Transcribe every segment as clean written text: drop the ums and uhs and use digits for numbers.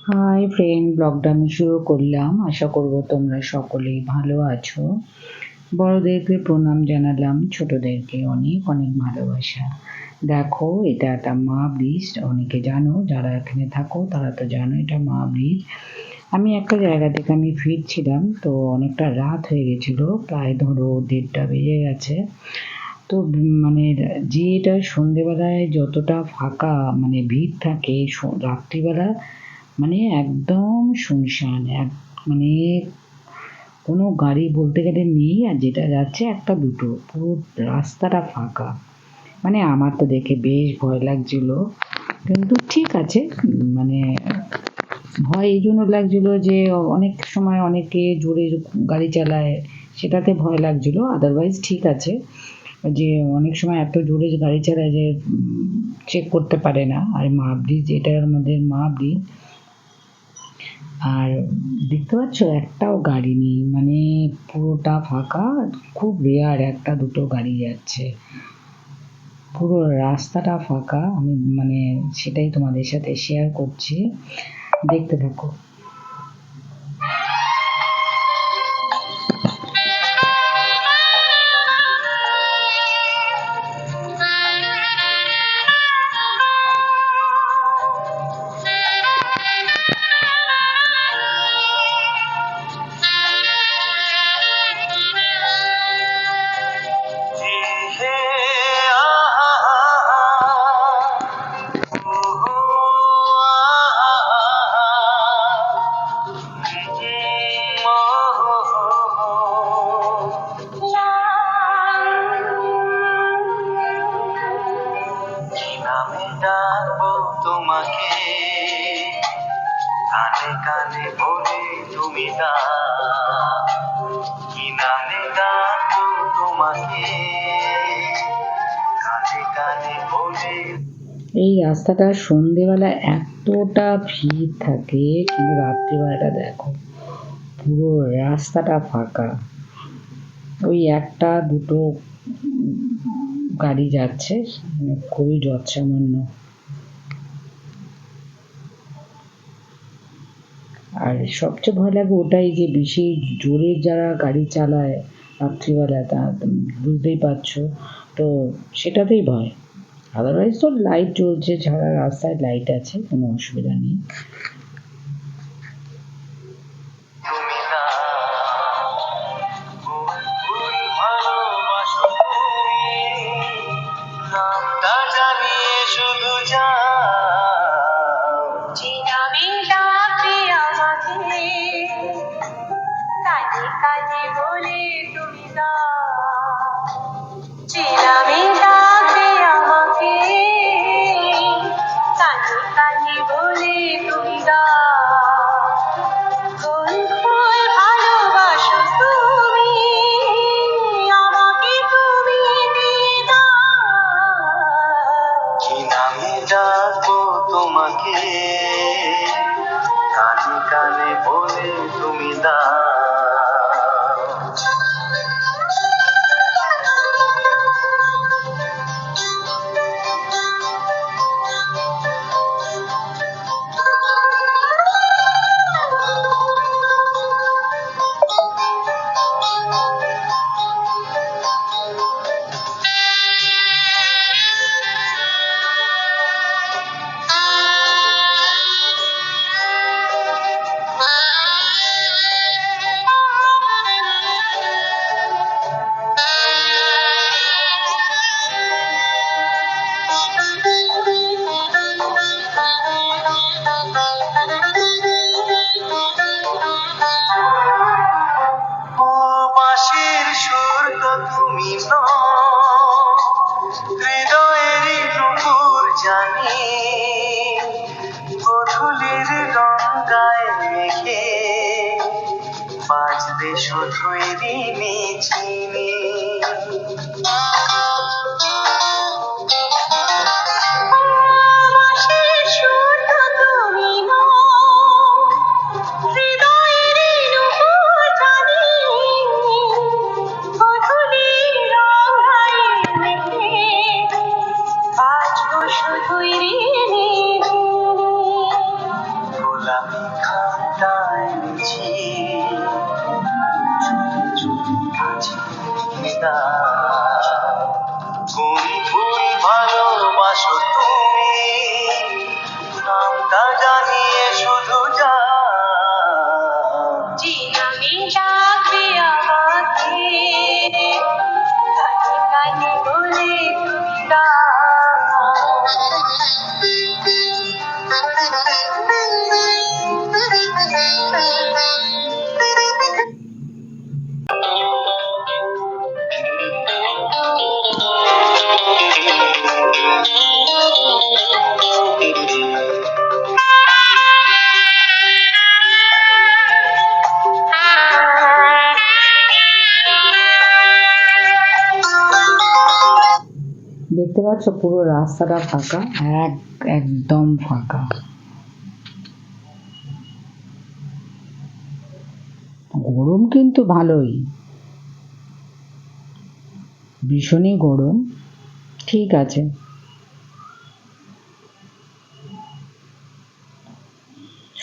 Hi friend, ব্লগটা আমি শুরু করলাম। আশা করব তোমরা সকলেই ভালো আছো। বড়দেরকে প্রণাম জানালাম, ছোটদেরকে অনেক অনেক ভালোবাসা। দেখো, এটা একটা মা ব্রিজ। অনেকে জানো, যারা এখানে থাকো তারা তো জানো এটা মা ব্রিজ। আমি একটা জায়গা থেকে ফিরছিলাম, তো অনেকটা রাত হয়ে গেছিলো, প্রায় ধরো 1:30 বেজে গেছে। তো যে এটা সন্ধেবেলায় যতটা ফাঁকা ভিড় থাকে, রাত্রিবেলা একদম শুনশান। মানে কোনো গাড়ি বলতে গেলে নেই, আর যেটা যাচ্ছে একটা দুটো, পুরো রাস্তাটা ফাঁকা। আমার তো দেখে বেশ ভয় লাগছিল, কিন্তু ঠিক আছে। মানে ভয় এই জন্য লাগছিল যে অনেক সময় অনেকে জোরে গাড়ি চালায়, সেটাতে ভয় লাগছিল। আদারওয়াইজ ঠিক আছে। যে অনেক সময় এত জোরে গাড়ি চালায় যে চেক করতে পারে না। আর মা ব্রিজ, এটা আমাদের মা ব্রিজ। আর দেখতে পাচ্ছ, একটাও গাড়ি নেই, পুরোটা ফাঁকা। খুব রেয়ার একটা দুটো গাড়ি যাচ্ছে, পুরো রাস্তাটা ফাঁকা। আমি সেটাই তোমাদের সাথে শেয়ার করছি, দেখতে থাকো। তোমাকে কানে কানে বলে তুমি কি নামে ডাকবো তোমাকে কানে কানে বলে। এই রাস্তাটা সন্ধেবেলা এতটা ভিড় থাকে, কিন্তু রাত্রিবেলাটা দেখো পুরো রাস্তাটা ফাঁকা। ওই একটা দুটো গাড়ি যাচ্ছে, খুবই যৎসামান্য। আর সবচেয়ে ভয় লাগে ওটাই, যে বেশি জোরে যারা গাড়ি চালায় রাত্রিবেলা, তা বুঝতেই পারছো, তো সেটাতেই ভয়। আদারওয়াইজ তো লাইট জ্বলছে, ছাড়া রাস্তায় লাইট আছে, কোনো অসুবিধা নেই। তোমাকে কানে কানে বলে তুমি তুমি হৃদয়ের নুপুর জানি গধূলির গঙ্গায় মেখে বাজবে শুধুই ঋণী চিনি। নামটা জানিয়ে শুধু যা যে নামে ডাকবে আমাকে কানে কানে বলে তুমি দেখতে পাচ্ছ পুরো রাস্তাটা ফাঁকা, একদম ফাঁকা। গরম কিন্তু ভালোই, ভীষণই গরম। ঠিক আছে,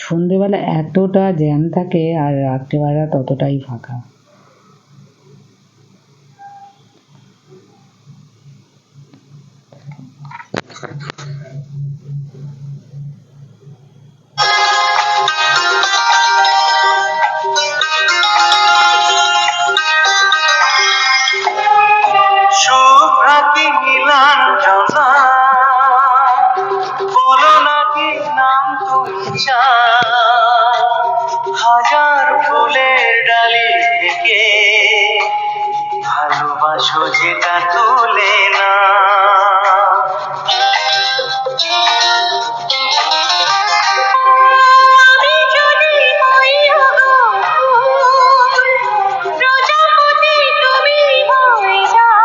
সন্ধেবেলা এতটা জ্যাম থাকে আর রাত্রেবেলা ততটাই ফাঁকা। শুভ্রা কি নীলাঞ্জনা বলো নাকি নাম তুমি চাও হাজার ফুলের ডালি থেকে ভালোবাসো যেটা তুলে না আমি যদি হই প্রজাপতি তুমি হয়ে যাও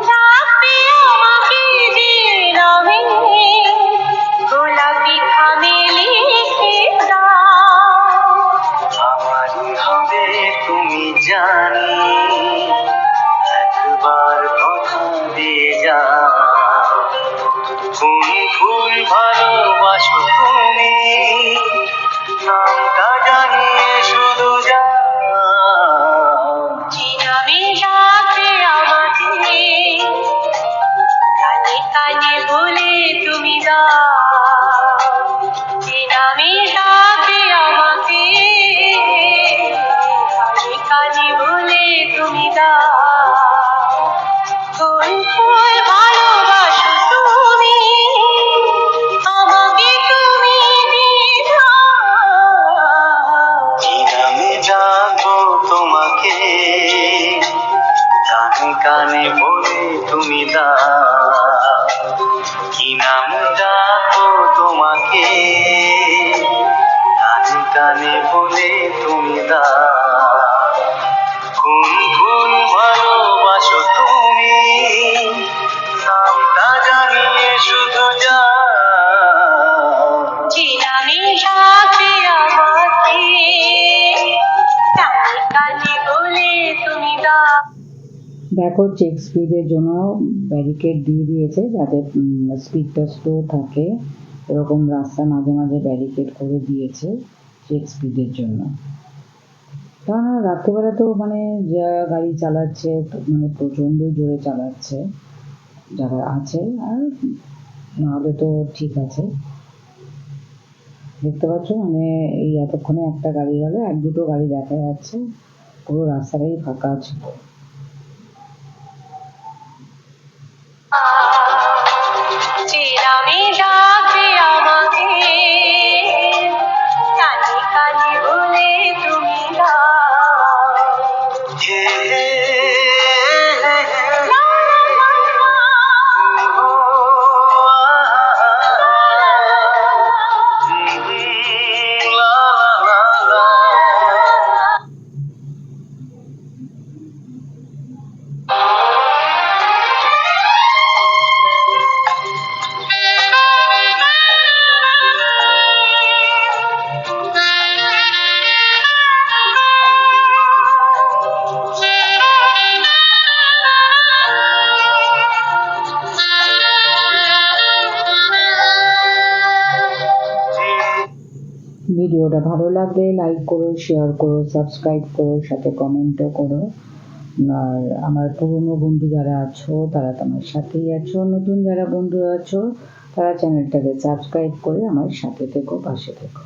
ডাকবে আমাকে যে নামে গোলাপি খামে লিখে দাও আমারই হবে তুমি জানি একবার কথা দিয়ে যা কোন ফুল ভালোবাসো তুমি নামটা জানিয়ে শুধু যা যে নামে ডাকবে আমাকে কানে কানে বলে তুমি দাও যে নামে ডাকবে আমাকে কানে কানে বলে তুমি দাও কোন ফুল ভালোবাসো তুমি আমাকে তুমি দিয়ে দাও কি নামে ডাকবো তোমাকে কানে কানে বলে তুমি দাও কি নামে ডাকবো তোমাকে কানে কানে বলে তুমি দাও কোন ফুল ভালোবাসো তুমি নামটা জানিয়ে শুধু যা যে নামে ডাকবে আমাকে কানে কানে বলে তুমি দাও। দেখো, চেক স্পিডের জন্য ব্যারিকেড দিয়ে দিয়েছে যাতে স্পিডটা স্লো থাকে। এরকম রাস্তা মাঝে মাঝে ব্যারিকেড করে দিয়েছে চেক স্পিডের জন্য। কারণ রাত্রেবেলা তো মানে যা গাড়ি চালাচ্ছে মানে প্রচণ্ডই জোরে চালাচ্ছে যারা আছে, আর নাহলে তো ঠিক আছে। দেখতে পাচ্ছ মানে এই এতক্ষণে একটা গাড়ি গেলে, এক দুটো গাড়ি দেখা যাচ্ছে, পুরো রাস্তাটাই ফাঁকা আছে। যে নামে ডাকবে আমাকে কানে কানে বলে তুমি দাও হে লা লা লা ভিডিওটা ভালো লাগলে লাইক করো, শেয়ার করো, সাবস্ক্রাইব করো, সাথে কমেন্টও করো। আর আমার পুরনো বন্ধু যারা আছো তারা তোমার সাথেই আছো, নতুন যারা বন্ধু আছো তারা চ্যানেলটাকে সাবস্ক্রাইব করে আমার সাথে থেকো, পাশে থেকো।